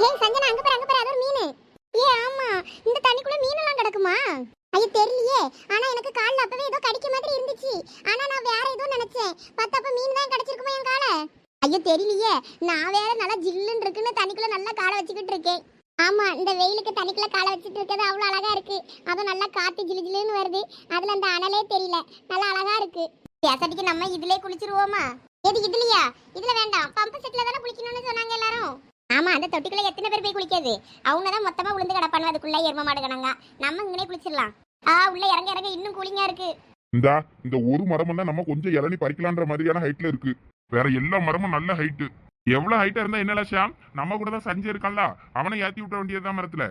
ஏய் சஞ்சனா, அங்க பாரு அது ஒரு மீன். ஆமா, இந்த தண்ணிக்குள்ள மீனெல்லாம் கிடக்குமா? ஐயோ தெரியலையே. ஆனா எனக்கு கால்ல அப்பவே ஏதோ கடிக்க மாதிரி இருந்துச்சு. ஆனா நான் வேற ஏதோ நினைச்சேன். பார்த்தப்ப மீன் தான் கடிச்சிருக்குமா என் காலை? ஐயோ தெரியலையே. நான் வேற நல்லா ஜில்லுன்னு இருக்குன்னு தண்ணிக்குள்ள நல்லா காலை வச்சுக்கிட்டு இருக்கேன். ஆமா, இந்த வெயிலுக்கு தண்ணிக்குள்ள காலை வச்சுட்டு இருக்கிறது அவ்வளவு அழகா இருக்கு. அதுவும் நல்லா காத்து ஜிலு ஜிலுன்னு வருது. அதுல அந்த அனலே தெரியல. நல்லா அழகா இருக்கு. பேசட்டிக்கு நம்ம இதுலயே குளிச்சிருவோமா? எது இதுலயா? இதுல வேண்டாம், பம்பு செட்ல தானே குளிக்கணும்னு சொன்னாங்க எல்லாரும். ஆமா, அந்த தொட்டிக்குள்ள எத்தனை பேர் போய் குளிக்காது? அவங்க தான் மொத்தமா விழுந்து கிடப்பானு அதுக்குள்ள எரும மாடு கணங்க. நம்ம இங்கனே குளிச்சிடலாம். உள்ள இறங்க இறங்க இன்னும் கூலிங்கா இருக்கு. இந்த ஒரு மரம் தான் நம்ம கொஞ்சம் இளநி பறிக்கலான்ற மாதிரியான ஹைட்ல இருக்கு. வேற எல்லா மரமும் நல்ல ஹைட்டு. எவ்வளவு ஹைட்டா இருந்தா என்னல ஷாம்? நம்ம கூட தான் சஞ்சய் இருக்கான்ல, அவனை ஏத்தி விட்ட வேண்டியதுதான் மரத்துல.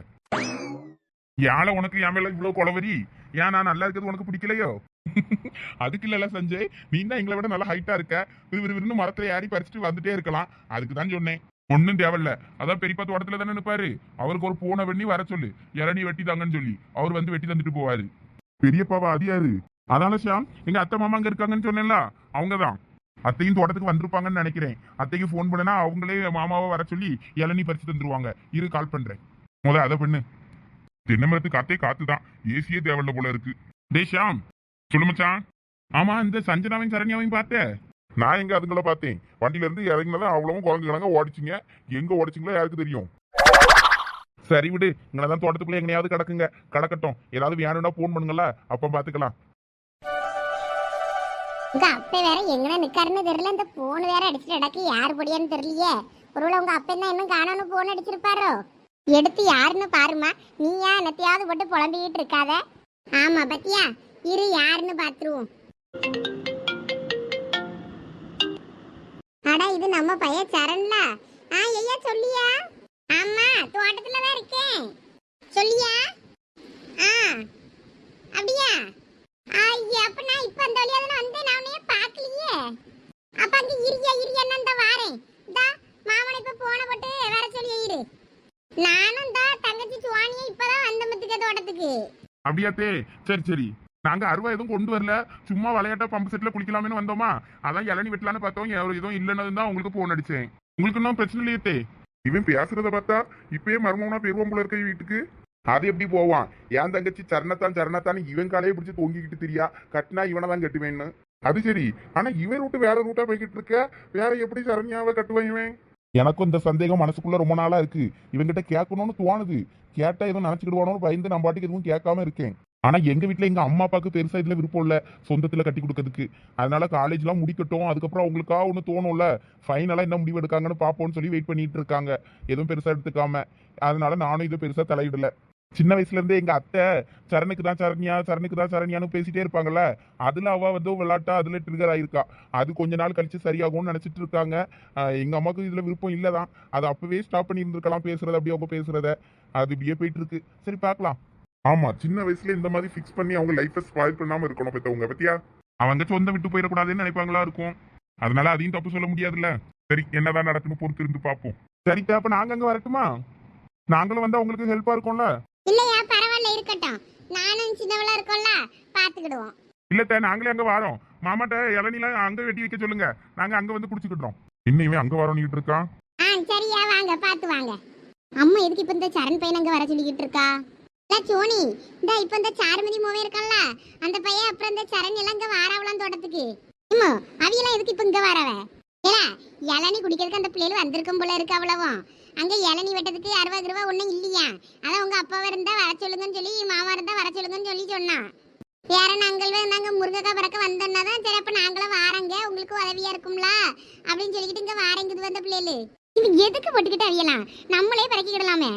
யாழ உனக்கு என் மேல இவ்வளவு கொலவரி? ஏன் நான் நல்லா இருக்கிறது உனக்கு பிடிக்கலையோ? அதுக்கு இல்ல சஞ்சய், நீ தான் எங்களை விட நல்லா ஹைட்டா இருக்க. விறுவிறுன்னு மரத்துல ஏறி பறிச்சுட்டு வந்துட்டே இருக்கலாம். அதுக்கு தான் சொன்னேன். ஒன்னும் தேவையில்ல. அதான் பெரியப்பா தோட்டத்துல தானே நிப்பாரு. அவருக்கு ஒரு பூனை வெண்ணி வர சொல்லு, இளநீ வெட்டி தாங்கன்னு சொல்லி அவர் வந்து வெட்டி தந்துட்டு போவாரு. பெரியப்பாவா? அது யாரு? அதான ஷாம், எங்க அத்தை மாமா அங்க இருக்காங்கன்னு சொன்னேன்ல, அவங்கதான். அத்தையும் தோட்டத்துக்கு வந்திருப்பாங்கன்னு நினைக்கிறேன். அத்தைக்கு போன் பண்ணனா அவங்களே மாமாவை வர சொல்லி இளநீ பறிச்சு தந்துருவாங்க. இரு கால் பண்றேன். அதை பண்ணு. தென்னை மரத்துக்கு காத்தே காத்துதான், ஏசியே தேவையில்ல போல இருக்கு. டே ஷாம், சொல்லு மச்சான். ஆமா, இந்த சஞ்சனாவையும் சரண்யாவையும் பார்த்தேன். நான் எங்க அதுங்கள பார்த்தேன். வண்டியில இருந்து இறங்கினதான் அவ்வளவும் குழந்தை கிழங்க ஓடிச்சிங்க. எங்க ஓடிச்சிங்களோ யாருக்கு தெரியும். சரி விடு, இங்கதான் தோட்டத்துக்குள்ள எங்கனையாவது கிடக்குங்க. கிடக்கட்டும், ஏதாவது வேணும்னா போன் பண்ணுங்களா, அப்ப பாத்துக்கலாம். உங்க அப்பா வேற எங்கன நிக்காருன்னு தெரியல. இந்த போன் வேற அடிச்சுட்டு அடக்கி யார் பொடியான்னு தெரியலையே. ஒருவேளை உங்க அப்பா என்ன இன்னும் காணோன்னு போன் அடிச்சிருப்பாரோ? எடுத்து யாருன்னு பாருமா. நீ ஏன் என்னத்தையாவது போட்டு புலம்பிக்கிட்டு இருக்காத. ஆமா பத்தியா, இரு யாருன்னு பாத்துருவோம். அட, இது நம்ம பையன் சரண்ல. ஐயா சொல்லியா? ஆமா, தோட்டத்துல தான் இருக்கேன். சொல்லியா? அப்படியா? ஐயா, அப்ப நான் இப்ப அந்த வழியா தான வந்தேன். நான் உன்னைய பார்க்கலையே. அப்ப அங்க இரியா நான் தான் வாரேன். டா மாமனை இப்ப போன போட்டு வர சொல்லி இரு. நானும் தான் தங்கச்சி சுவானியே இப்பதான் வந்த மத்துக்க தோட்டத்துக்கு. அப்படியாத்தே? சரி சரி. நாங்க அருவா எதுவும் கொண்டு வரல, சும்மா விளையாட்ட பம்பு செட்ல குளிக்கலாம்னு வந்தோமா. அதான் இளநி வெட்டலான்னு பார்த்தோம். எதுவும் இல்லைன்னு தான் உங்களுக்கு போன் அடிச்சேன். உங்களுக்கு இன்னும் பிரச்சனை இல்லையே? இவன் பேசுறத பார்த்தா இப்பயே மர்மம்னா பெருவம் போல இருக்க வீட்டுக்கு. அது எப்படி போவான்? என் தங்கச்சி சரணத்தான் இவன் காலையை பிடிச்சி தொங்கிக்கிட்டு தெரியா, கட்டினா இவனை தான் கட்டுவேன்னு. அது சரி, ஆனா இவன் ரூட்டு வேற ரூட்டா போய்கிட்டு இருக்க. வேற எப்படி சரண்யாவை கட்டுவான் இவன்? எனக்கும் இந்த சந்தேகம் மனசுக்குள்ள ரொம்ப நாளா இருக்கு. இவங்கிட்ட கேட்கணும்னு தோணுது. கேட்டா எதுவும் நினைச்சுக்கிடுவானு பயந்து நான் பாட்டுக்கு எதுவும் கேட்காம இருக்கேன். ஆனா எங்க வீட்டுல எங்க அம்மா அப்பாவுக்கு பெருசா இதுல விருப்பம் இல்ல, சொந்தத்துல கட்டி கொடுக்கறதுக்கு. அதனால காலேஜ் எல்லாம் முடிக்கட்டும், அதுக்கப்புறம் அவங்களுக்கா ஒண்ணு தோணும்ல, ஃபைனலா என்ன முடிவு எடுக்காங்கன்னு பாப்போம்னு சொல்லி வெயிட் பண்ணிட்டு இருக்காங்க. எதுவும் பெருசா எடுத்துக்காம. அதனால நானும் இது பெருசா தலையிடல. சின்ன வயசுல இருந்தே எங்க அத்தை சரணுக்கு தான் சரண்யான்னு பேசிட்டே இருப்பாங்கல்ல, அதுல அவ வந்து விளையாட்டா அதுல ட்ரிகர் ஆயிருக்கா. அது கொஞ்ச நாள் கழிச்சு சரியாகும்னு நினைச்சிட்டு இருக்காங்க. எங்க அம்மாவுக்கு இதுல விருப்பம் இல்லதான். அது அப்பவே ஸ்டாப் பண்ணி இருந்திருக்கலாம் பேசுறத, அப்படியே அவங்க பேசுறத. அது இப்படியே போயிட்டு இருக்கு. சரி பாக்கலாம். ஆமா, சின்ன வயசுல இந்த மாதிரி ஃபிக்ஸ் பண்ணி அவங்க லைஃபை ஸ்பாயில் பண்ணாம இருக்கணும் பெத்தவங்க பத்தியா. அவங்க சொந்த விட்டு போயிடக்கூடாதுன்னு நினைப்பாங்களா இருக்கும். அதனால அதையும் தப்பு சொல்ல முடியாதுல்ல. சரி, என்னதான் நடக்குன்னு பொறுத்து இருந்து பாப்போம். சரிக்கா, அப்ப நாங்க அங்க வரட்டுமா? நாங்களும் வந்து அவங்களுக்கு ஹெல்ப்பா இருக்கோம்ல. இல்லையா, பரவாயில்ல இருக்கட்டும். நானும் சின்னவளா இருக்கோம்ல, பாத்துக்கிடுவோம். இல்லத்த, நாங்களே அங்க வரோம். மாமாட்ட இளநிலாம் அங்க வெட்டி வைக்க சொல்லுங்க, நாங்க அங்க வந்து குடிச்சுக்கிட்டோம். இன்னுமே அங்க வரோம்னு இருக்கான். சரியா, வாங்க பாத்து வாங்க. அம்மா எதுக்கு இப்ப இந்த சரண் பையன் அங்க வர சொல்லிக்கிட்டு இருக்கா? சோனி, இந்த இப்ப இந்த சாருமதி மூவே இருக்கல்ல, அந்த பையன் அப்புறம் இந்த சரண் எல்லாம் இங்க வாராவலாம் தோட்டத்துக்கு. அவியெல்லாம் எதுக்கு இப்ப இங்க வரவ? இளநீ குடிக்கிறதுக்கு அந்த பிள்ளைகள் வந்திருக்கும் போல இருக்கு. அவ்வளவும் அங்க இளநீ வெட்டதுக்கு 60 ரூபா ஒண்ணும் இல்லையா? அதான் உங்க அப்பாவா இருந்தா வர சொல்லுங்கன்னு சொல்லி, மாமா இருந்தா வர சொல்லுங்கன்னு சொல்லி சொன்னான். வேற நாங்க முருங்கைக்காய் பறக்க வந்தோம்னாதான் சரி, அப்ப நாங்களும் வாரங்க, உங்களுக்கு உதவியா இருக்கும்ல அப்படின்னு சொல்லிக்கிட்டு இங்க வாரங்குது வந்த பிள்ளைகளு. இது எதுக்கு போட்டுக்கிட்டு அவியலாம்? நம்மளே பறக்கிடலாமே.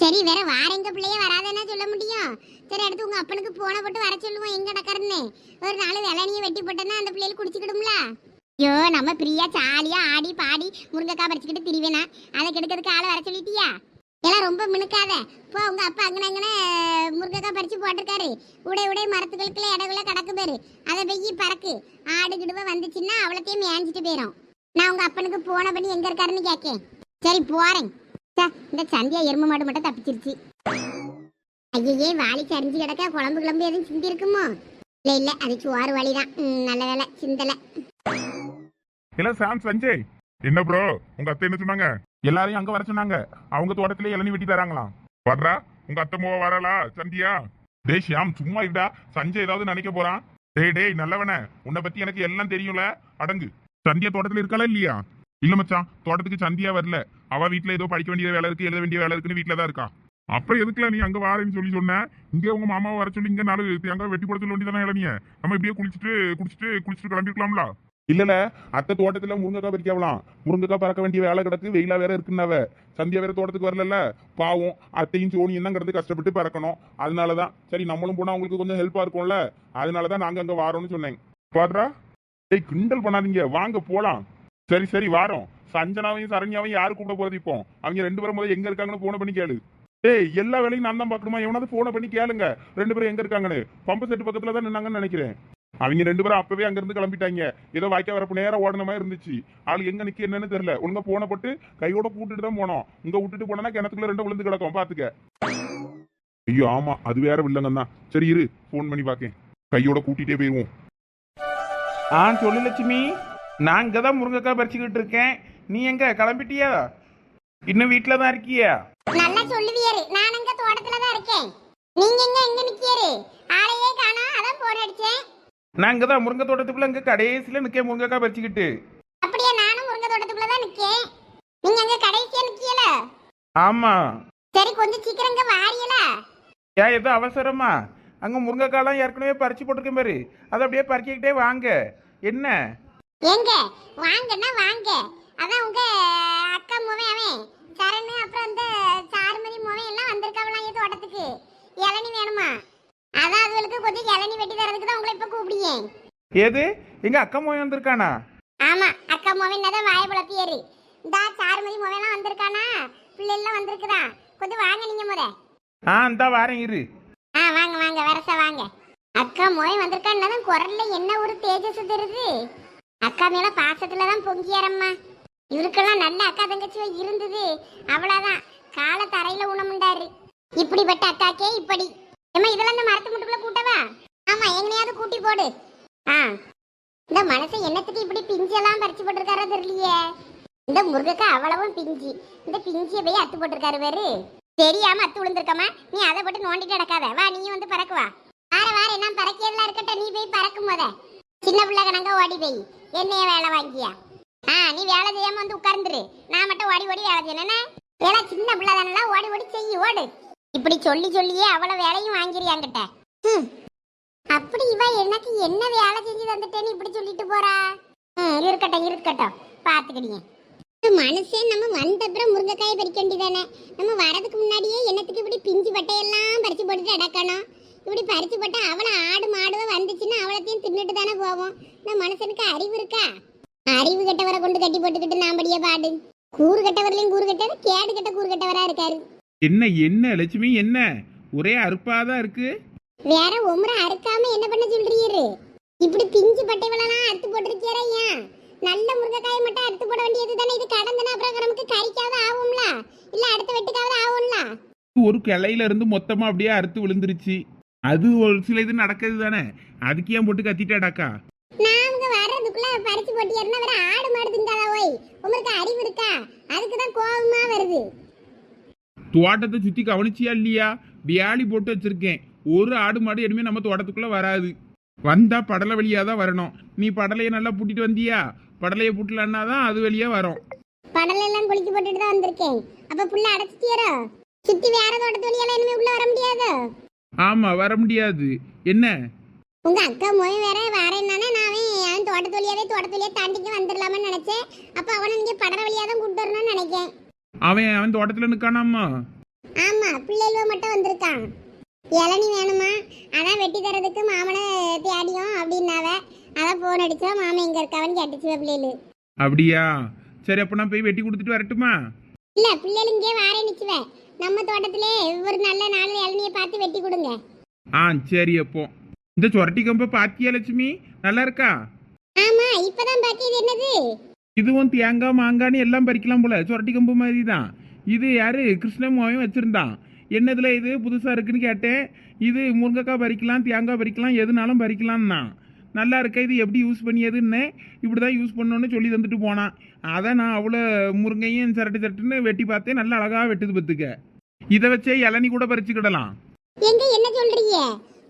சரி, வேற வாரங்க பிள்ளைய வராதுன்னா சொல்ல முடியும். சரி, அடுத்து உங்க அப்பனுக்கு போன போட்டு வர சொல்லுவோம் எங்க நடக்கறன்னு. ஒரு 4 இளநியை வெட்டி போட்டோன்னா அந்த பிள்ளைகள் குடிச்சுக்கிடும்ல. ஐயோ, நம்ம பிரியா ஜாலியா ஆடி பாடி முருங்கைக்காய் பறிச்சுக்கிட்டு திரிவேனா? அதை கெடுக்கிறதுக்கு ஆளை வர சொல்லிட்டியா? எல்லாம் ரொம்ப மினுக்காத. இப்போ உங்க அப்பா அங்கன முருங்கைக்காய் பறிச்சு போட்டிருக்காரு. உடைய மரத்துக்களுக்குள்ள இடகுள்ள கடக்கு பேரு. அதை வெய்யி பறக்கு. ஆடு கிடுவ வந்துச்சுன்னா அவ்வளோத்தையும் மேய்ஞ்சிட்டு போயிடும். நான் உங்க அப்பனுக்கு போன பண்ணி எங்க இருக்காருன்னு கேட்கேன். சரி போறேன். இந்த சந்தியா எருமை மாடு மட்டும் தப்பிச்சிருச்சு. ஐயே, வாளி சரிஞ்சு கிடக்க. குழம்பு எதுவும் சிந்தி இருக்குமோ? இல்ல அது சுவாறு வழிதான். நல்ல வேலை சிந்தல. இல்ல சாம், சஞ்சய் என்ன ப்ரோ, உங்க அத்தை என்ன சொன்னாங்க? எல்லாரையும் அங்க வர சொன்னாங்க. அவங்க தோட்டத்திலே இளநீ வெட்டி தராங்களாம். வர்றா, உங்க அத்தை மோவ வரலா சந்தியா? டேய் ஷியாம், சும்மா இருடா. சஞ்சய் ஏதாவது நினைக்க போறான். டேய் நல்லவனே, உன்னை பத்தி எனக்கு எல்லாம் தெரியும்ல. அடங்கு. சந்தியா தோட்டத்துல இருக்காளா இல்லையா? இல்ல மச்சான், தோட்டத்துக்கு சந்தியா வரல. அவ வீட்டுல ஏதோ படிக்க வேண்டிய வேலை இருக்கு, எழுத வேண்டிய வேலை இருக்குன்னு வீட்டுல தான் இருக்கா. அப்புறம் எதுக்குல நீ அங்க வாரேன்னு சொல்லி சொன்ன? இங்கே உங்க மாமாவை வர சொல்லி இங்க 4 தேங்காய் வெட்டி போட சொல்ல வேண்டியதானே இளநிய? நம்ம இப்படியே குளிச்சுட்டு கிளம்பிருக்கலாம்ல. இல்லல, அத்தை தோட்டத்துல முருங்கைக்காய் பறிக்கலாம். முருங்கைக்காய் பறக்க வேண்டிய வேலை கிடக்கு, வெயிலா வேற இருக்குன்னாவ. சந்தியா வேற தோட்டத்துக்கு வரல. பாவம், அத்தையும் சோனியும் தான் கிடந்து கஷ்டப்பட்டு பறக்கணும். அதனாலதான் சரி நம்மளும் போனா அவங்களுக்கு கொஞ்சம் ஹெல்ப்பா இருக்கும்ல. அதனாலதான் நாங்க அங்க வாரோம்னு சொன்னேன். பாடுறா, டேய் கிண்டல் பண்ணாதீங்க, வாங்க போலாம். சரி வாரோம். சஞ்சனாவையும் சரண்யாவையும் யாரு கூப்பிட போறது இப்போ? அவங்க 2 பேரும் முதல்ல எங்க இருக்காங்கன்னு போன பண்ணி கேளு. டேய், எல்லா வேலையும் நான் தான் பாக்கணுமா? எவனாவது போன பண்ணி கேளுங்க 2 பேரும் எங்க இருக்காங்கன்னு. பம்பு செட்டு பக்கத்துல தான் நின்னாங்கன்னு நினைக்கிறேன். அவங்க 2 பேரும் அப்பவே அங்க இருந்து கிளம்பிட்டாங்க. ஏதோ வாய்க்கா வரப்பு நேரம் ஓடன மாதிரி இருந்துச்சு. ஆளு எங்க நிக்க என்னன்னு தெரியல. ஒழுங்கா போன போட்டு கையோட கூட்டிட்டு தான் போனோம். இங்க விட்டுட்டு போனா கிணத்துக்குள்ள 2 விழுந்து கிடக்கும், பாத்துக்க. ஐயோ ஆமா, அது வேற வில்லங்க தான். சரி இரு, போன் பண்ணி பாக்கேன். கையோட கூட்டிட்டே போயிருவோம். சொல்லு லட்சுமி. நான் இங்கே தான் முருங்கைக்காய் பறிச்சுக்கிட்டு இருக்கேன். நீ எங்க கிளம்பிட்டியா? இன்னும் வீட்டில் தான் இருக்கியா? நல்லா சொல்லுவியாரு. நான் அங்க தோட்டத்துல தான் இருக்கேன். நீங்க எங்க நிக்கியாரு? ஆளையே காணோம், அதான் போன் அடிச்சேன். நான் இங்கே தான் முருங்கை தோட்டத்துக்குள்ள இங்கே கடைசியில் நிற்க முருங்கைக்காய் பறிச்சுக்கிட்டு. அப்படியே நானும் முருங்கை தோட்டத்துக்குள்ள தான் நிக்கேன். நீங்க அங்க கடைசியா நிக்கியல? ஆமாம். சரி, கொஞ்சம் சீக்கிரம் இங்க வாரியல. ஏன் எதுவும் அவசரமா? அங்கே முருங்கைக்காய்லாம் ஏற்கனவே பறிச்சு போட்டிருக்கேன் பாரு, அதை அப்படியே பறிக்கிக்கிட்டே வாங்க. என்ன எங்க வாங்கன்னா வாங்க. அதான் உங்க அக்கா மோவே அவன் சரண், அப்புறம் இந்த சாருமதி மோவே எல்லாம் வந்திருக்காவலாம் தோட்டத்துக்கு. இளநி வேணுமா? அதான் அதுகளுக்கு கொஞ்சம் இளநி வெட்டி தரதுக்கு தான் உங்களை இப்ப கூப்பிடியேன். ஏது எங்க அக்கா மோய் வந்திருக்கானா? ஆமா, அக்கா மோவே என்னதான் வாய புலப்பியாரு. இந்த சாருமதி மோவே எல்லாம் வந்திருக்கானா? பிள்ளை எல்லாம் வந்திருக்குதா? கொஞ்சம் வாங்க நீங்க முறை. இந்தா வாரேன் இரு. வாங்க வரசா வாங்க. அக்கா மோய் வந்திருக்கான்னு குரல்ல என்ன ஒரு தேஜஸ் தெரியுது. அக்கா மேல பாசத்துலதான் பொங்கியாரம்மா. இவருக்கெல்லாம் நல்ல அக்கா தங்கச்சி இருந்தது, அவ்வளவுதான். கால தரையில உணமுண்டாரு. இப்படிப்பட்ட அக்காக்கே இப்படி. ஏமா இதெல்லாம் இந்த மரத்து முட்டுக்குள்ள கூட்டவா? ஆமா, எங்கனையாவது கூட்டி போடு. இந்த மனசை என்னத்துக்கு இப்படி பிஞ்செல்லாம் பறிச்சு போட்டிருக்காரோ தெரியலையே. இந்த முருகக்கா அவ்வளவும் பிஞ்சு. இந்த பிஞ்சிய போய் அத்து போட்டிருக்காரு வேறு. தெரியாம அத்து விழுந்திருக்கமா? நீ அதை போட்டு நோண்டிட்டு நடக்காத. வா, நீயும் வந்து பறக்குவா. வார நான் பறக்கிறதுலாம் இருக்கட்டும், நீ போய் பறக்கும் போத. சின்ன பிள்ளை கணங்க ஓடி போய் என்னைய வேலை வாங்கியா? நீ வேலை செய்யாம வந்து உட்கார்ந்துரு. நான் மட்டும் ஓடி வேலை செய்யணும். ஏன்னா சின்ன பிள்ளை தானெல்லாம் ஓடி செய்ய ஓடு. இப்படி சொல்லியே அவ்வளவு வேலையும் வாங்கிறியாங்கிட்ட. அப்படி இவ எனக்கு என்ன வேலை செஞ்சு தந்துட்டேன்னு இப்படி சொல்லிட்டு போறா. இருக்கட்டும் பாத்துக்கிட்டீங்க. மனுஷன் நம்ம வந்தப்புறம் முருங்கைக்காயை பறிக்க வேண்டியதானே. நம்ம வரதுக்கு முன்னாடியே என்னத்துக்கு இப்படி பிஞ்சு பட்டையெல்லாம் பறிச்சு போட்டுட்டு அடக்கணும்? இப்படி பறிச்சு போட்டா அவளை ஆடு மாடுவ வந்துச்சுன்னா அவளத்தையும் தின்னுட்டு தானே போவோம். நம்ம மனுஷனுக்கு அறிவு இருக்கா? அறிவு கெட்டவரை கொண்டு கட்டி போட்டுக்கிட்டு நான் படியே பாடு. கூறு கட்டவர்லையும் கூறு கட்டவர், கேடு கட்ட கூறு கட்டவரா இருக்காரு. என்ன லட்சுமி, என்ன ஒரே அறுப்பாதான் இருக்கு? வேற உமரை அறுக்காம என்ன பண்ண சொல்றீரு? இப்படி பிஞ்சு பட்டைவெல்லாம் அறுத்து போட்டிருக்கியாரா? ஏன் நல்ல முருங்கைக்காயை மட்டும் அறுத்து போட வேண்டியது தானே. இது கடந்தனா அப்புறம் நமக்கு கறிக்காவது ஆகும்ல, இல்ல அடுத்த வெட்டுக்காவது ஆகும்ல. ஒரு கிளையில இருந்து மொத்தமா அப்படியே அறுத்து விழுந்துருச்சு. அது ஒரு சில இது நடக்குது தானே, அதுக்கு ஏன் போட்டு கத்திட்டாடாக்கா? நாங்க வர்றதுக்குள்ள பறிச்சு போட்டியாருன்னா வேற ஆடு மாடு திங்காதா? ஓய், உங்களுக்கு அறிவு இருக்கா? அதுக்குதான் கோபமா வருது. தோட்டத்தை சுத்தி கவனிச்சியா இல்லையா? வியாழி போட்டு வச்சிருக்கேன். ஒரு ஆடு மாடு இனிமே நம்ம தோட்டத்துக்குள்ள வராது. வந்தா படலை வழியா தான் வரணும். நீ படலையை நல்லா பூட்டிட்டு வந்தியா? படலையை பூட்டலன்னா தான் அது வெளியே வரும். படலை எல்லாம் குளிச்சு போட்டுட்டு தான் வந்திருக்கேன். அப்ப புள்ள அடைச்சிட்டியரோ? சுத்தி வேற தோட்டத்து வழியால இனிமே உள்ள வர முடியாது. ஆமா, வர முடியாது. என்ன உங்க அக்கா மோய் வேற என்னன்னா நான் தோட்டத்து வழியா தாண்டிக்கு வந்துடலாமன்னு நினைச்சேன். அப்ப அவனை நீங்க படற வழியா தான் கூட்டு வரணும்னு நினைக்கேன். அவன் தோட்டத்துல நிக்கானாமா? ஆமா, பிள்ளைகளும் மட்டும் வந்திருக்கான். இளநி வேணுமா? அதான் வெட்டி தரதுக்கு மாமனை தேடியும் அப்படின்னாவ. அதான் போன் அடிச்சா மாமன் எங்க இருக்காவன்னு கேட்டுச்சு பிள்ளைகளு. அப்படியா? சரி, அப்ப நான் போய் வெட்டி கொடுத்துட்டு வரட்டுமா? இல்ல, பிள்ளைகள் இங்கே வாரே நிச்சுவேன். நம்ம தோட்டத்திலே ஒரு நல்ல 4 இளநியை பார்த்து வெட்டி கொடுங்க. சரி. அப்போ இந்த சொரட்டி கம்ப பாத்தியா லட்சுமி? நல்லா இருக்கா? ஆமா, இப்பதான் பாத்தி. இது என்னது? இதுவும் தேங்காய் மாங்கான்னு எல்லாம் பறிக்கலாம் போல. சொரட்டி கம்பு மாதிரி தான். இது யாரு கிருஷ்ணமாவையும் வச்சிருந்தான். என்னதுல இது புதுசா இருக்குன்னு கேட்டேன். இது முருங்கைக்காய் பறிக்கலாம், தேங்காய் பறிக்கலாம், எதுனாலும் பறிக்கலாம்னா நல்லா இருக்க, இது எப்படி யூஸ் பண்ணியதுன்னு இப்படி தான் யூஸ் பண்ணணும்னு சொல்லி தந்துட்டு போனான். அதான் நான் அவ்வளோ முருங்கையும் சரட்டுன்னு வெட்டி பார்த்தேன். நல்லா அழகாக வெட்டுது பத்துக்க. இதை வச்சே இளநீ கூட பறிச்சுக்கிடலாம். எங்க என்ன சொல்றீங்க?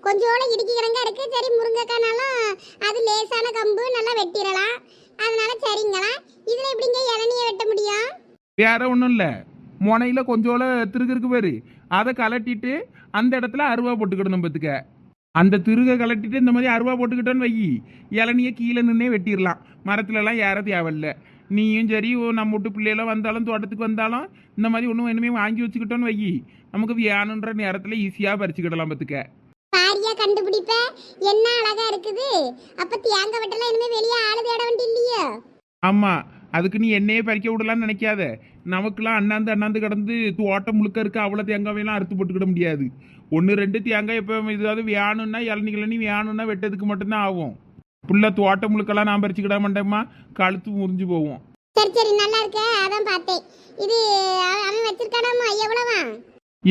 கொஞ்சோட இடுக்கிக்கிறங்க இருக்கு. சரி முருங்கைக்கானாலும் அது லேசான கம்பு நல்லா வெட்டிடலாம். அதனால சரிங்களா? இதுல எப்படிங்க இளநியை வெட்ட முடியும்? வேற ஒன்றும் இல்லை, முனையில் கொஞ்சோல திருகு பாரு, அதை கலட்டிட்டு அந்த இடத்துல அருவா போட்டுக்கிடணும் பத்துக்க. அந்த திருகை கலட்டிட்டு இந்த மாதிரி அருவா போட்டுக்கிட்டோன்னு வை, இளநியை கீழே நின்னே வெட்டிடலாம். மரத்துலலாம் ஏற தேவையில்ல. நீயும் சரி நம்ம வீட்டு பிள்ளையெல்லாம் வந்தாலும் தோட்டத்துக்கு வந்தாலும் இந்த மாதிரி ஒன்றும் வேணுமே வாங்கி வச்சுக்கிட்டோன்னு வை, நமக்கு வேணுன்ற நேரத்தில் ஈஸியாக பறிச்சுக்கிடலாம் பத்துக்க. பாரியா கண்டுபிடிப்ப, என்ன அழகா இருக்குது. அப்ப தேங்காய் வெட்டலாம் இனிமே வெளியே ஆளு தேட வேண்டி இல்லையோ? ஆமாம், அதுக்கு நீ என்னையே பறிக்க விடலான்னு நினைக்காத. நமக்குலாம் அண்ணாந்து கிடந்து தோட்டம் முழுக்க இருக்க அவ்வளோ தேங்காயெல்லாம் அறுத்து போட்டுக்கிட முடியாது. 1-2 தேங்காய் இப்போ ஏதாவது வேணும்னா இளநீ வேணும்னா வெட்டதுக்கு மட்டும்தான் ஆகும். ஃபுல்லாக தோட்டம் முழுக்கெல்லாம் நான் பறிச்சுக்கிட மாட்டேம்மா, கழுத்து முறிஞ்சு போவோம். சரி சரி நல்லா இருக்க, அதான் பார்த்தேன். இது அவன் வச்சிருக்கானாமா? எவ்வளவா?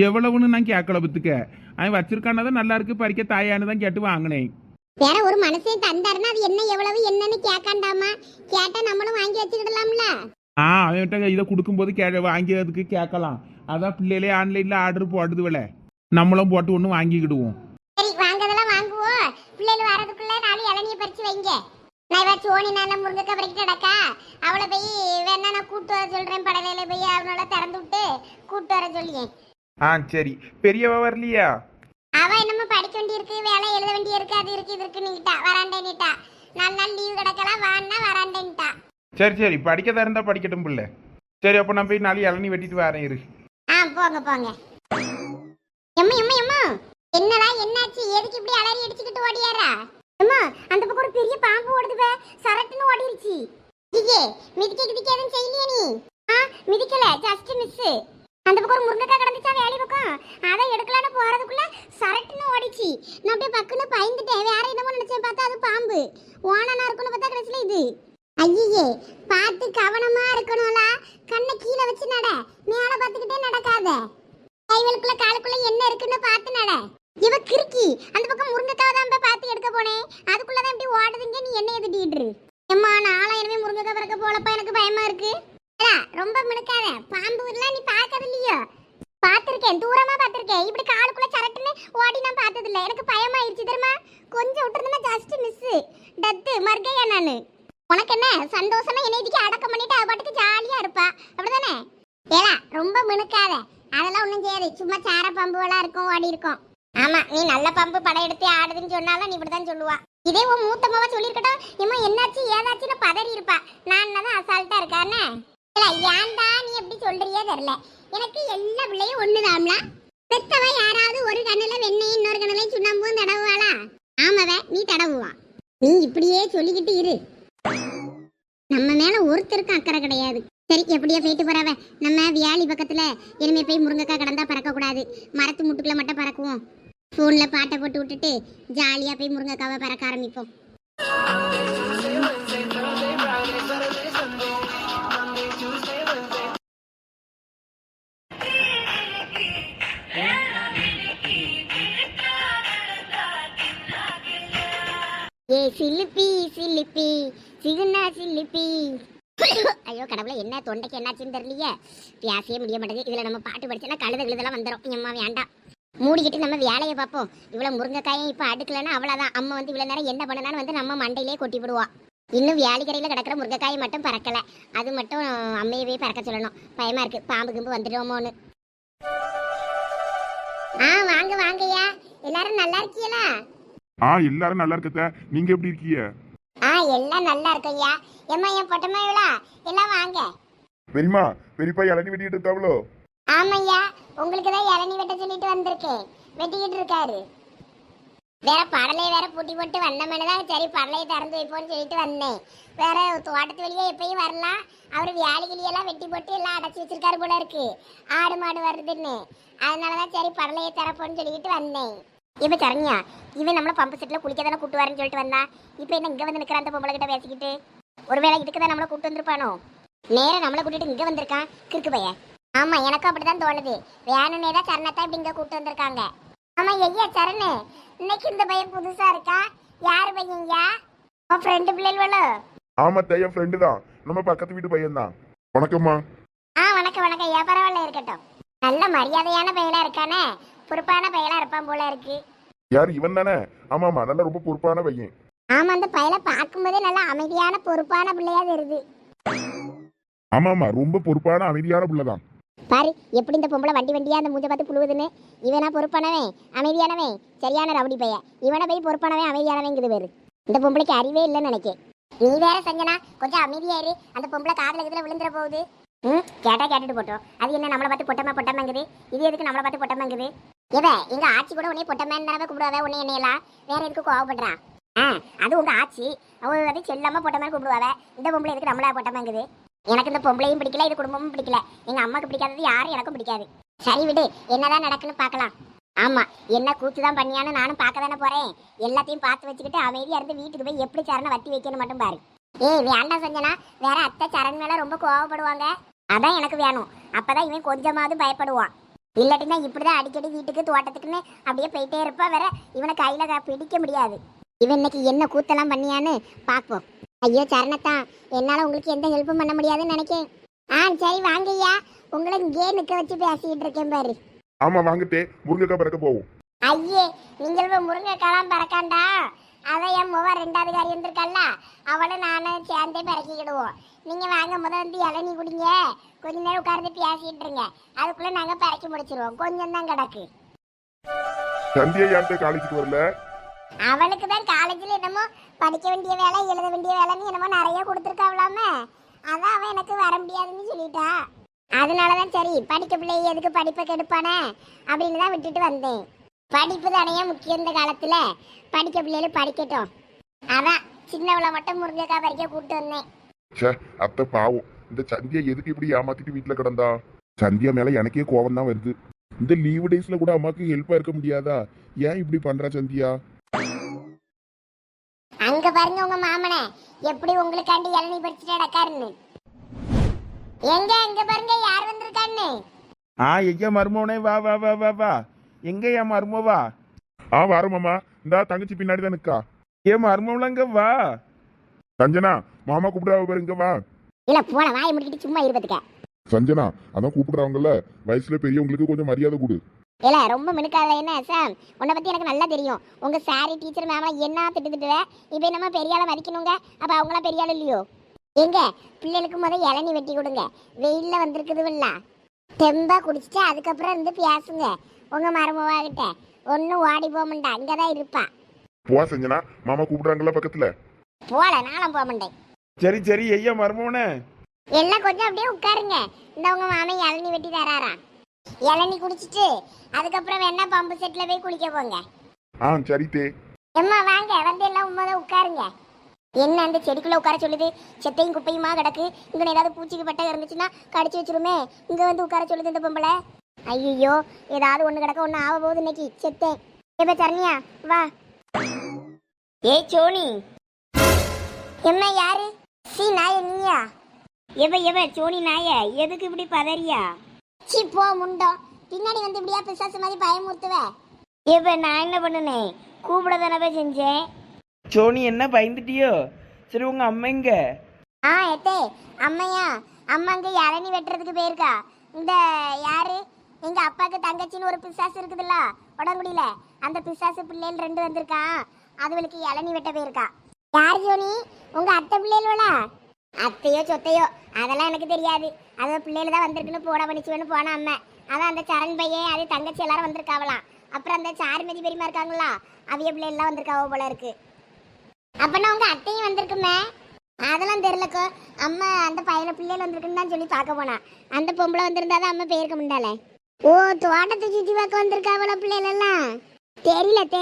எவ்வளவுன்னு நான் கேட்கல பத்துக்க. அவன் வச்சிருக்கானதான் நல்லா இருக்கு, பறிக்க தாயான்னு தான் கேட்டு வாங்கினேன். வேற ஒரு மனசே தந்தாருன்னா அது என்ன எவ்வளவு என்னன்னு கேட்காண்டாமா? கேட்டா நம்மளும் வாங்கி வச்சுக்கிடலாம்ல. அவன்கிட்ட இதை கொடுக்கும்போது வாங்கிறதுக்கு கேட்கலாம். அதான் பிள்ளைகளே ஆன்லைனில் ஆர்டர் போடுது வில, நம்மளும் போட்டு ஒன்று வாங்கிக்கிடுவோம். சரி வாங்கதெல்லாம் வாங்குவோம். பிள்ளைகள் வரதுக்குள்ள 4 இளநியை பறிச்சு வைங்க. நான் இவ சோனி நான் முருங்கைக்காய் பறிக்கிட்டு நடக்கா, அவளை போய் வேணா நான் கூட்டு வர சொல்றேன். படலையில போய் அவனால திறந்து விட்டு கூட்டு வர சொல்லியேன். சரி. பெரியவா வரலையா? அவ என்னமோ படிக்க வேண்டி இருக்கு, வேலை எழுத வேண்டி இருக்கு, அது இருக்கு இது இருக்கு நீட்டா வராண்டேன்னுட்டா. 4 நாள் லீவு கிடக்கலாம் வான்னா வராண்டேன்ட்டா. சரி படிக்கதா இருந்தா படிக்கட்டும் பிள்ளை. சரி அப்போ நான் போய் 4 இளநீ வெட்டிட்டு வரேன் இரு. போங்க போங்க. எம்மா எம்மா எம்மா, என்னடா என்னாச்சு? எதுக்கு இப்படி அலறி அடிச்சுக்கிட்டு ஓடியாரா? எம்மா அந்த பக்கம் ஒரு பெரிய பாம்பு ஓடுதுவே, சரட்டுன்னு ஓடிருச்சு. ஐயே மிதிக்க எதுவும் செய்யலையா நீ? மிதிக்கல, ஜஸ்ட் மிஸ். அந்த பக்கம் ஒரு முருங்கைக்காய் கிடந்துச்சா வேலி பக்கம், அதை எடுக்கலான்னு போறதுக்குள்ள சரட்டுன்னு ஓடிச்சு. நான் அப்படியே பக்குன்னு பயந்துட்டேன். வேற என்னமோ நினைச்சேன், பார்த்தா அது பாம்பு. ஓனனா இருக்குன்னு பார்த்தா கடைசியில இது. ஐயே பார்த்து கவனமா இருக்கணும்ல. கண்ணை கீழே வச்சு நட, மேல பார்த்துக்கிட்டே நடக்காத. கைவலுக்குள்ள காலுக்குள்ள என்ன இருக்குன்னு பார்த்து நட. இவ கிறுக்கி அந்த பக்கம் முருங்கைக்காய் தான் பார்த்து எடுக்க போனேன். அதுக்குள்ளதான் இப்படி ஓடுதுங்க. நீ என்ன எதிட்டிட்டு? எம்மா நாளா எனவே முருங்கைக்காய் பறக்க போலப்பா, எனக்கு பயமா இருக்கு. ரொம்ப மினுக்காத, பாம்பு எல்லாம் நீ பார்க்கறது இல்லையோ? பார்த்திருக்கேன், தூரமா பார்த்திருக்கேன். இப்படி காலுக்குள்ள சரட்டுன்னு ஓடி நான் பார்த்தது இல்லை. எனக்கு பயமாயிருச்சு தெரியுமா? கொஞ்சம் விட்டுருந்தா ஜஸ்ட் மிஸ் டத்து மர்க்கையா நானு. உனக்கு என்ன சந்தோஷமா என்னை இதுக்கு அடக்கம் பண்ணிட்டு அவ பாட்டுக்கு ஜாலியா இருப்பா, அப்படிதானே? ஏலா ரொம்ப மினுக்காத, அதெல்லாம் ஒன்றும் செய்யாது. சும்மா சார பாம்புலாம் இருக்கும், ஓடி இருக்கும். ஆமா நீ நல்ல பாம்பு படம் எடுத்து ஆடுதுன்னு சொன்னாலும் நீ இப்படிதான் சொல்லுவா. இதே உன் மூத்தமாவா சொல்லியிருக்கட்டும், இம்மா என்னாச்சு ஏதாச்சுன்னு பதறி இருப்பா. நான் தான் அசால்ட்டா இருக்கானே. ஏன்டா நீ எப்படி சொல்றியே தெரியல. எனக்கு எல்லா பிள்ளையும் ஒண்ணுதாம்ல. பெத்தவ யாராவது ஒரு கண்ணுல வெண்ணெய் இன்னொரு கண்ணுல சுண்ணாம்பும் தடவுவாளா? ஆமாவ நீ தடவுவா. நீ இப்படியே சொல்லிக்கிட்டு இரு. நம்ம மேல ஒருத்தருக்கும் அக்கறை கிடையாது. சரி எப்படியோ போயிட்டு போறவ. நம்ம வியாழி பக்கத்துல இனிமே போய் முருங்கைக்காய் கடந்தா பறக்க கூடாது, மரத்து முட்டுக்குள்ள மட்டும் பறக்குவோம். போன்ல பாட்டை போட்டு விட்டுட்டு ஜாலியா போய் முருங்கைக்காவை பறக்க ஆரம்பிப்போம். ஏ சிலிப்பி சிலிப்பி சிகுனா சிலிப்பி. ஐயோ கடவுளை, என்ன தொண்டைக்கு என்னாச்சுன்னு தெரியலையே, பேசவே முடிய மாட்டேங்குது. இதுல நம்ம பாட்டு படிச்சோன்னா கழுதெல்லாம் வந்துடும். எம்மா வேண்டாம், மூடிக்கிட்டு நம்ம வேலையை பார்ப்போம். இவ்வளவு முருங்கைக்காயும் இப்ப அடுக்கலன்னா அவ்வளவுதான். அம்மா வந்து இவ்வளவு நேரம் என்ன பண்ணனான்னு வந்து நம்ம மண்டையிலே கொட்டி விடுவா. இன்னும் வேலைக்கரையில கிடக்கிற முருங்கைக்காயை மட்டும் பறக்கல, அது மட்டும் அம்மையவே பறக்க சொல்லணும். பயமா இருக்கு, பாம்பு கிம்பு வந்துடுவோமோன்னு. வாங்க வாங்கய்யா, எல்லாரும் நல்லா இருக்கீங்களா? எல்லாரும் நல்லா இருக்கத்த. நீங்க எப்படி இருக்கீங்க? எல்லாம் நல்லா இருக்கய்யா. எம்மா என் பொட்டமா இவளா எல்லாம் வாங்க. பெரியமா பெரியப்பா இளநீ வெட்டிட்டு இருக்காவளோ? ஆமையா, உங்களுக்கு தான் இளநீ வெட்ட சொல்லிட்டு வந்திருக்கேன். வெட்டிக்கிட்டு இருக்காரு. வேற படலையை வேற பூட்டி போட்டு வந்தமேனதான் சரி படலையை திறந்து வைப்போன்னு சொல்லிட்டு வந்தேன். வேற தோட்டத்து வெளியே எப்பயும் வரலாம். அவர் வியாழிகிளியெல்லாம் வெட்டி போட்டு எல்லாம் அடைச்சி வச்சிருக்காரு போல இருக்கு, ஆடு மாடு வருதுன்னு. அதனாலதான் சரி படலையை திறப்போன்னு சொல்லிட்டு வந்தேன். இப்ப சரண்யா, இவன் நம்மள பம்பு செட்ல குளிக்க தானே கூட்டு வரேன்னு சொல்லிட்டு வந்தா. இப்ப என்ன இங்க வந்து நிக்கிற அந்த பொம்பளை கிட்ட பேசிக்கிட்டு? ஒருவேளை இதுக்குதான் நம்மள கூட்டு வந்திருப்பானோ? நேரம் நம்மளை கூட்டிட்டு இங்க வந்திருக்கான் கிறுக்கு பையன். ஆமா எனக்கும் அப்படிதான் தோணுது. வேணும்னே தான் சரணத்தான் இப்படி இங்க கூட்டு வந்திருக்காங்க. ஆமா ஐயா சரணு, இன்னைக்கு இந்த பையன் புதுசா இருக்கா, யாரு பையன்யா? உன் ஃப்ரெண்டு பிள்ளைகளோ? ஆமா என் ஃப்ரெண்டு தான், நம்ம பக்கத்து வீட்டு பையன் தான். வணக்கம்மா. வணக்கம் வணக்கம். ஐயா பரவாயில்ல, இருக்கட்டும். நல்ல மரியாதையான பையனா இருக்கானே, பொறுப்பான பையனா இருப்பான் போல இருக்கு. யார் இவன் தானே? ஆமாமா, நல்ல ரொம்ப பொறுப்பான பையன். ஆமா, அந்த பையனை பார்க்கும்போதே நல்ல அமைதியான பொறுப்பான பிள்ளையா தெரியுது. ஆமாமா, ரொம்ப பொறுப்பான அமைதியான பிள்ளைதான். பாரு எப்படி இந்த பொம்பளை வண்டி வண்டியா அந்த மூஞ்ச பார்த்து புழுவுதுன்னு. இவனா பொறுப்பானவன் அமைதியானவன், சரியான ரவுடி பையன். இவனை போய் பொறுப்பானவன் அமைதியானவங்குது பேரு. இந்த பொம்பளைக்கு அறிவே இல்லைன்னு நினைக்கேன். நீ வேற சஞ்சனா, கொஞ்சம் அமைதியாயிரு. அந்த பொம்பளை காதுல இதுல விழுந்துற போகுது. கேட்டா கேட்டுட்டு போட்டோம். அது என்ன நம்மளை பார்த்து பொட்டமாங்குது? இது எதுக்கு நம்மளை பார்த்து பொட்டமாங்குது? எங்க ஆச்சி கூட உன்னை பொட்டமேன்னு தானே கூப்பிடுவாவே, உன்னை என்னையெல்லாம் வேற எதுக்கு கோவப்படுறான்? அது உங்க ஆச்சி, அவங்க வந்து செல்லாம பொட்டமேன்னு கூப்பிடுவாவே. இந்த பொம்பளை எதுக்கு நம்மளா பொட்டமாங்குது? எனக்கு இந்த பொம்பளையும் பிடிக்கல, இது குடும்பமும் பிடிக்கல. எங்க அம்மாக்கு பிடிக்காதது யாரும் எனக்கும் பிடிக்காது. சரி விடு, என்னதான் நடக்குன்னு பார்க்கலாம். ஆமா, என்ன கூத்து தான் பண்ணியான்னு நானும் பார்க்க தானே போறேன். எல்லாத்தையும் பார்த்து வச்சுக்கிட்டு அமைதியா இருந்து வீட்டுக்கு போய் எப்படி சரணை வத்தி வைக்கணும் மட்டும் பாரு. வேண்டாம் சஞ்சனா, வேற அத்தை சரண் மேல ரொம்ப கோவப்படுவாங்க. அதான் எனக்கு வேணும். அப்பதான் இவன் கொஞ்சமாவது பயப்படுவான். இல்லாட்டினா இப்படிதான் அடிக்கடி வீட்டுக்கு தோட்டத்துக்குன்னு அப்படியே போயிட்டே இருப்பா. வேற இவனை கையில பிடிக்க முடியாது. இவன் இன்னைக்கு என்ன கூத்தெல்லாம் பண்ணியான்னு பார்ப்போம். ஐயோ சரணத்தான், என்னால உங்களுக்கு எந்த ஹெல்ப்பும் பண்ண முடியாதுன்னு நினைக்கேன். சரி வாங்கய்யா, உங்களை இங்கே நிக்க வச்சு பேசிக்கிட்டு இருக்கேன் பாரு. ஆமா வாங்கிட்டே, முருங்கைக்காய் பறக்க போவோம். ஐயே, நீங்கள் முருங்கைக்காலாம் பறக்காண்டா. அதான் என் முவா ரெண்டாவது காரி இருந்திருக்கல்ல, அவளும் நானும் சேர்ந்தே பறக்கிக்கிடுவோம். நீங்க வாங்க, முதல் வந்து இளநீ குடிங்க, கொஞ்ச நேரம் உட்கார்ந்து பேசிட்டு இருங்க. அதுக்குள்ள நாங்க பறக்கி முடிச்சிருவோம். கொஞ்சம் தான் கிடக்கு. சந்தியா யார்கிட்ட காலேஜுக்கு வரல? அவளுக்கு தான் காலேஜ்ல என்னமோ படிக்க வேண்டிய வேலை, எழுத வேண்டிய வேலைன்னு என்னமோ நிறைய கொடுத்துருக்காவலாமே. அதான் அவன் எனக்கு வர முடியாதுன்னு சொல்லிட்டா. அதனாலதான் சரி, படிக்க பிள்ளை எதுக்கு படிப்பை கெடுப்பானே அப்படின்னு தான் விட்டுட்டு வந்தேன். படிப்பு தானே முக்கியம் இந்த காலத்துல, படிக்க பிள்ளைகளும் படிக்கட்டும். அதான் சின்னவளை மட்டும் முருங்கைக்காய் பறிக்க கூப்பிட்டு வந்தேன். சே அத்தை பாவம், இந்த சந்தியா எதுக்கு இப்படி ஏமாத்திட்டு வீட்டுல கிடந்தா? சந்தியா மேல எனக்கே கோவம் தான் வருது. இந்த லீவு டேஸ்ல கூட அம்மாக்கு ஹெல்ப்பா இருக்க முடியாதா? ஏன் இப்படி பண்றா சந்தியா? அங்க பாருங்க உங்க மாமனை எப்படி உங்களுக்காண்டி இளநீ பறிச்சுட்டு அடக்காருன்னு. எங்க பாருங்க யார் வந்திருக்கான்னு. ஐயா மருமவனே, வா வா வா வா வா. எங்க என் மருமவா? வரமாமா, இந்த தங்கச்சி பின்னாடி தான் நிக்கா. ஏன் மருமவளங்க வா. சஞ்சனா, மாமா கூப்பிடுறாங்க பாரு, இங்க வா. இல்ல போன வாயை முடிக்கிட்டு சும்மா இருப்பதுக்க. சஞ்சனா, அதான் கூப்பிடுறாங்கல்ல, வயசுல பெரியவங்களுக்கு கொஞ்சம் மரியாதை கொடு. இல்ல ரொம்ப மினுக்காத. என்ன சாம், உன்னை பத்தி எனக்கு நல்லா தெரியும். உங்க சாரி டீச்சர் மேம் என்ன திட்டுவே. இப்ப நம்ம பெரிய ஆளை மதிக்கணுங்க. அப்ப அவங்களாம் பெரிய ஆள் இல்லையோ? எங்க பிள்ளைகளுக்கு முதல் இளநீ வெட்டி கொடுங்க. வெயில்ல வந்திருக்குதுல்ல, தெம்பா குடிச்சிட்டு அதுக்கப்புறம் இருந்து பேசுங்க. உங்க மருமவாகிட்ட ஒன்னும் ஓடி போகமாட்டா, இங்கதான் இருப்பா. போ சஞ்சனா, மாமா கூப்பிடுறாங்கல்ல பக்கத்துல. போல, நானும் போக மாட்டேன். சரி சரி ஐயா மருமவனே. எல்லாம் கொஞ்சம் அப்படியே உட்காருங்க. இந்த உங்க மாமன் இளநீ வெட்டி தராரா. இளநீ குடிச்சிட்டு அதுக்கப்புறம் வேணா பம்பு செட்ல போய் குளிக்க போங்க. சரி தே. எம்மா வாங்க, வந்து எல்லாம் உண்மைதான் உட்காருங்க. என்ன அந்த செடிக்குள்ள உட்கார சொல்லுது? செத்தையும் குப்பையுமா கிடக்கு. இங்க ஏதாவது பூச்சிக்கு பட்டை இருந்துச்சுன்னா கடிச்சு வச்சிருமே. இங்க வந்து உட்கார சொல்லுது இந்த பொம்பளை. ஐயோ, ஏதாவது ஒண்ணு கிடக்க ஒண்ணு ஆக போகுது இன்னைக்கு. செத்தேன். எப்ப சரணியா வா. ஏய் சோனி. என்ன யாரு? சி நாய நீயா? எவ சோனி நாய, எதுக்கு இப்படி பதறியா? சி போ முண்டம், பின்னாடி வந்து இப்படியா பிசாசு மாதிரி பயமுறுத்துவ. நான் என்ன பண்ணுனேன்? கூப்பிட தானே செஞ்சேன். சோனி என்ன பயந்துட்டியோ? சரி உங்க அம்மா எங்க? எத்தே அம்மையா, அம்மா அங்க இளநீ வெட்டுறதுக்கு போயிருக்கா. இந்த யாரு, எங்க அப்பாக்கு தங்கச்சின்னு ஒரு பிசாசு இருக்குதுல்ல உடங்குடியில, அந்த பிசாசு பிள்ளைகள் 2 வந்திருக்கான். அதுகளுக்கு இளநீ வெட்ட போயிருக்கா. யார் ஜோனி? உங்க அத்தை பிள்ளைகளா? அத்தையோ சொத்தையோ அதெல்லாம் எனக்கு தெரியாது. அது பிள்ளைகள் தான் வந்திருக்குன்னு போட பண்ணிச்சுன்னு போன அம்மா. அதான் அந்த சரண் பையன், அது தங்கச்சி எல்லாரும் வந்திருக்காவலாம். அப்புறம் அந்த சாருமதி பெரியமா இருக்காங்களா, அவிய பிள்ளைகள்லாம் வந்திருக்காவோ போல இருக்கு. அப்பனா உங்க அத்தையும் வந்திருக்குமே? அதெல்லாம் தெரியலக்கோ. அம்மா அந்த பையனை பிள்ளைகள் வந்திருக்குன்னு தான் சொல்லி பார்க்க போனா. அந்த பொம்பளை வந்திருந்தாதான் அம்மா போயிருக்க முடியாலே. ஓ, தோட்டத்தை சுற்றி பார்க்க வந்திருக்காவளோ பிள்ளைகள் எல்லாம்? தெரியல தே,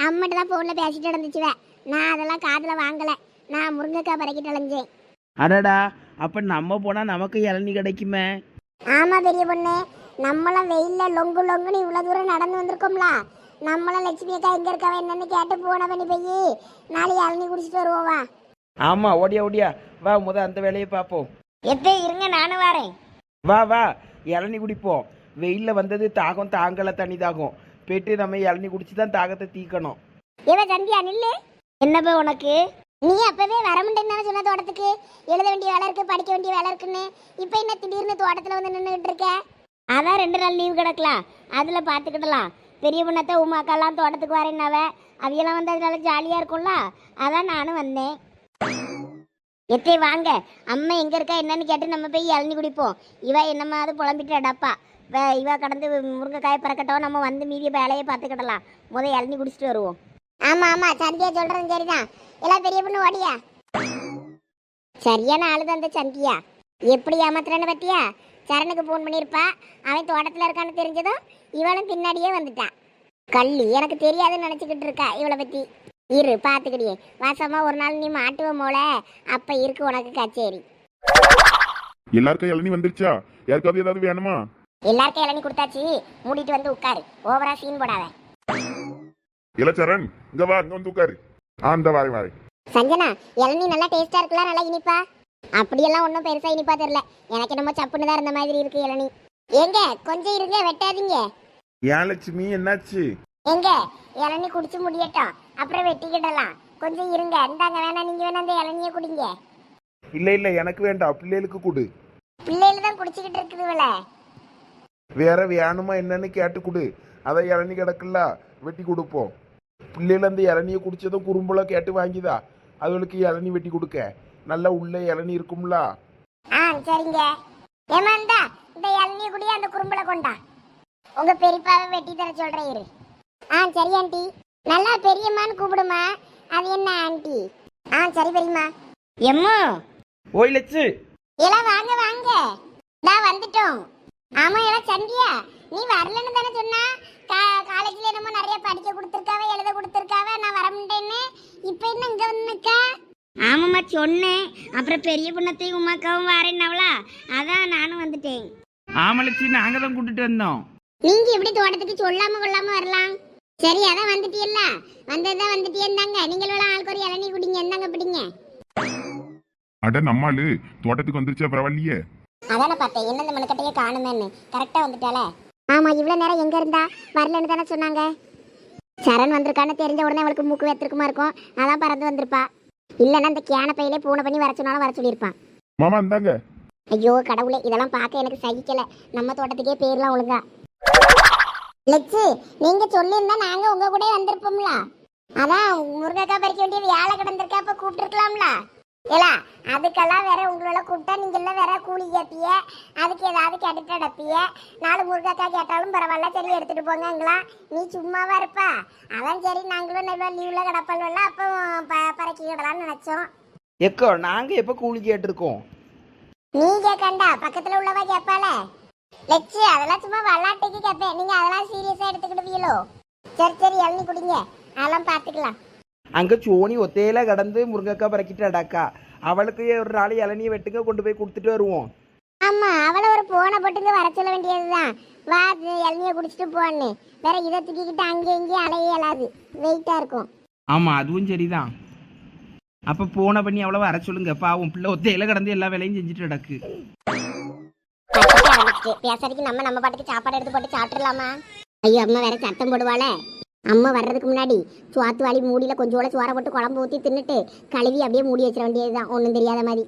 அம்மாட்ட தான் போன்ல பேசிட்டு இருந்துச்சுவே. நான் அதெல்லாம் காதுல வாங்கல. நான் முருங்கைக்காய் பறக்கிட்டு அலைஞ்சேன். அடடா, அப்ப நம்ம போனா நமக்கு இளநீ கிடைக்குமே. ஆமா பெரிய பொண்ணு, நம்மளாம் வெயில்ல லொங்கு லொங்குன்னு இவ்வளவு தூரம் நடந்து வந்திருக்கோம்ல. நம்மளாம் லட்சுமி அக்கா எங்க இருக்கவ என்னன்னு கேட்டு போன பண்ணி போய் நாளைக்கு இளநீ குடிச்சிட்டு வருவோவா? ஆமா, ஓடியா ஓடியா வா, அந்த வேலையை பார்ப்போம். எப்ப இருங்க, நானும் வரேன். வா வா, இளநீ குடிப்போம். வெயில்ல வந்தது தாகம் தாங்கல, தண்ணி தாகம். போயிட்டு நம்ம இளநீ குடிச்சு தான் தாகத்தை தீக்கணும். இவ சந்தியா நில்லு. என்னப்பா உனக்கு? நீ அப்பவே வர முடியும்னு சொன்ன தோட்டத்துக்கு. எழுத வேண்டிய வேலை இருக்கு, படிக்க வேண்டிய வேலை இருக்குன்னு. இப்போ என்ன திடீர்னு தோட்டத்தில் வந்து நின்றுட்டு இருக்க? அதான் 2 நாள் லீவ் கிடக்கலாம், அதில் பார்த்துக்கிடலாம். பெரிய பொண்ணத்தை உமாக்கெல்லாம் தோட்டத்துக்கு வரேன்னாவ, அவையெல்லாம் வந்து அதனால ஜாலியாக இருக்கும்ல, அதான் நானும் வந்தேன். எத்தே வாங்க, அம்மா எங்கே இருக்கா என்னன்னு கேட்டு நம்ம போய் இளநி குடிப்போம். இவ என்னம்மாவது புலம்பிட்டு அடப்பா, இவ கடந்து முருங்கைக்காயை பறக்கட்டும், நம்ம வந்து மீதிய வேலையை பார்த்துக்கிடலாம். இளநி குடிச்சிட்டு வருவோம். ஆமாம் ஆமாம், சந்தியா சொல்கிறது சரிதான். எல்லாம் பெரிய பொண்ணு ஓடியா? சரியான ஆளுதான் அந்த சந்தியா. எப்படி ஏமாத்துறன்னு பத்தியா? சரணுக்கு ஃபோன் பண்ணியிருப்பா, அவன் தோட்டத்தில் இருக்கான்னு தெரிஞ்சதும் இவளும் பின்னாடியே வந்துட்டான். கள்ளி எனக்கு தெரியாதுன்னு நினச்சிக்கிட்டு இருக்கா இவளை பற்றி. இரு பார்த்துக்கிடியே, வாசமா ஒரு நாள் நீ மாட்டுவ மோள, அப்போ இருக்கு உனக்கு கச்சேரி. எல்லாருக்கும் இளநீ வந்துருச்சா? யாருக்காவது ஏதாவது வேணுமா? எல்லாருக்கும் இளநீ கொடுத்தாச்சு, மூடிட்டு வந்து உட்காரு, ஓவரா சீன் போடாத. இல்ல சரண், இங்க வா, இங்க வந்து உட்காரு. இந்த வாரேன். சஞ்சனா, இளநீ நல்லா டேஸ்டா இருக்குல்ல, நல்லா இனிப்பா? அப்படியெல்லாம் ஒன்றும் பெருசா இனிப்பா தெரியல, எனக்கு என்னமோ சப்புன்னு தான் இருந்த மாதிரி இருக்கு இளநீ. எங்க கொஞ்சம் இருங்க, வெட்டாதீங்க. ஏன் லட்சுமி, என்னாச்சு? எங்க இளநீ குடிச்சு முடியட்டும், அப்புறம் வெட்டிக்கிடலாம். கொஞ்சம் இருங்க, இந்தாங்க, வேணா நீங்க வேணா அந்த இளநியை குடிங்க. இல்ல எனக்கு வேண்டாம், பிள்ளைகளுக்கு கொடு. பிள்ளைகள் தான் குடிச்சுக்கிட்டு இருக்குதுவல. வேற வேணுமா என்னன்னு கேட்டு கொடு. அதை இளநீ கிடக்குல்ல, வெட்டி கொடுப்போம். பிள்ளைகள் அந்த இளநியை குடிச்சதும் குறும்புல கேட்டு வாங்கிதா, அதுகளுக்கு இளநீ வெட்டி கொடுக்க. நல்லா உள்ள இளநீ இருக்கும்ல. சரிங்க. ஏமாந்தா இந்த இளநியை குடி, அந்த குறும்புல கொண்டா. உங்க பெரியப்பாவை வெட்டி தர சொல்றேன் இரு. சரி ஆண்டி. நல்லா பெரியம்மான்னு கூப்பிடுமா. அது என்ன ஆண்டி? சரி பெரியம்மா. எம்மோ ஓய் லட்சு, எல்லாம் வாங்க வாங்க, நான் வந்துட்டோம். ஆமா எல்லாம் சந்தியா, நீ வரலன்னு தானே சொன்னா? காலேஜ்ல என்னமோ நிறைய படிக்க கொடுத்துருக்காவ, எழுத கொடுத்துருக்காவ, நான் வர முடியேன்னு. இப்போ என்ன இங்க வந்து நிக்கா? ஆமாம்மா சொன்னேன், அப்புறம் பெரிய பொண்ணத்தையும் உமாக்காவும் வரேன்னாவளா, அதான் நானும் வந்துட்டேன். ஆமா லட்சு, நாங்க தான் கூட்டிட்டு வந்தோம். நீங்க எப்படி தோட்டத்துக்கு சொல்லாம கொள்ளாம வரலாம்? சரி அதான் வந்துட்டியல்ல, வந்ததுதான் வந்துட்டியந்தாங்க. நீங்களும் ஆளுக்கு ஒரு இளநீ குடிங்க, இருந்தாங்க பிடிங்க. அட நம்மாளு தோட்டத்துக்கு வந்துருச்சா? பரவாயில்லையே. அதானே பார்த்தேன், என்ன இந்த மனுக்கட்டையே காணுமேன்னு. கரெக்டா வந்துட்டால. ஆமா, இவ்வளவு நேரம் எங்க இருந்தா? வரலன்னு தானே சொன்னாங்க. சரண் வந்திருக்கான்னு தெரிஞ்ச உடனே அவளுக்கு மூக்கு வெத்திருக்குமா இருக்கும், அதான் பறந்து வந்திருப்பா. இல்லைன்னா இந்த கேன பையிலே பூனை பண்ணி வர சொன்னாலும் வர சொல்லியிருப்பான். மாமா இந்தாங்க. ஐயோ கடவுளே, இதெல்லாம் பார்க்க எனக்கு சகிக்கல. நம்ம தோட்டத்துக்கே பேர்லாம் ஒழுங்கா. லட்சு, நீங்க சொல்லியிருந்தா நாங்க உங்க கூட வந்திருப்போம்ல. அதான் முருங்கைக்காய் பறிக்க வேண்டிய வேலை கிடந்திருக்கா, அப்ப கூப்பிட்டுருக்கலாம்ல. ஏலா, அதுக்கெல்லாம் வேற உங்களோட கூப்பிட்டா நீங்க எல்லாம் வேற கூலி கேட்பிய, அதுக்கு ஏதாவது கேட்டுட்டு அடப்பிய. 4 முருங்கைக்காய் கேட்டாலும் பரவாயில்ல, சரி எடுத்துட்டு போங்கங்களா. நீ சும்மாவா இருப்பா? அதான் சரி, நாங்களும் நல்லா லீவ்ல கிடப்பல்ல, அப்போ பறக்கிடலாம்னு நினைச்சோம். எக்கோ, நாங்க எப்ப கூலி கேட்டிருக்கோம்? நீ கேட்கண்டா, பக்கத்துல உள்ளவா கேட்பால. லட்சு, அதெல்லாம் சும்மா விளாட்டுக்கு கேட்பேன், நீங்க அதெல்லாம் சீரியஸா எடுத்துக்கிடுவீங்களோ? சரி சரி, இளநீ குடிங்க, அதெல்லாம் பார்த்துக்கலாம். அங்க சோனி ஒத்தையில கடந்து முருங்கைக்காய் பறக்கிட்டு அடாக்கா, அவளுக்கு ஒரு நாள் இளநியை வெட்டுங்க, கொண்டு போய் கொடுத்துட்டு வருவோம். ஆமா, அவளை ஒரு போனை போட்டுங்க வர சொல்ல வேண்டியதுதான். வா, இளநியை குடிச்சிட்டு போன்னு. வேற இதை தூக்கிக்கிட்டு அங்கே இங்கேயும் அலைய இயலாது, வெயிட்டா இருக்கும். ஆமா, அதுவும் சரிதான். அப்ப போன பண்ணி அவ்வளவு வர சொல்லுங்க, பாவம் பிள்ளை ஒத்தையில கடந்து எல்லா வேலையும் செஞ்சுட்டு அடக்கு. பேசுறதுக்கு நம்ம பாட்டுக்கு சாப்பாடு எடுத்து போட்டு சாப்பிட்டுலாமா? ஐயோ, அம்மா வேற சத்தம் போடுவாள. அம்மா வர்றதுக்கு முன்னாடி சுவாத்து வாளி மூடியில கொஞ்சோட சோற போட்டு குழம்பு ஊற்றி தின்னுட்டு கழுவி அப்படியே மூடி வச்சிட வேண்டியதுதான், ஒன்றும் தெரியாத மாதிரி.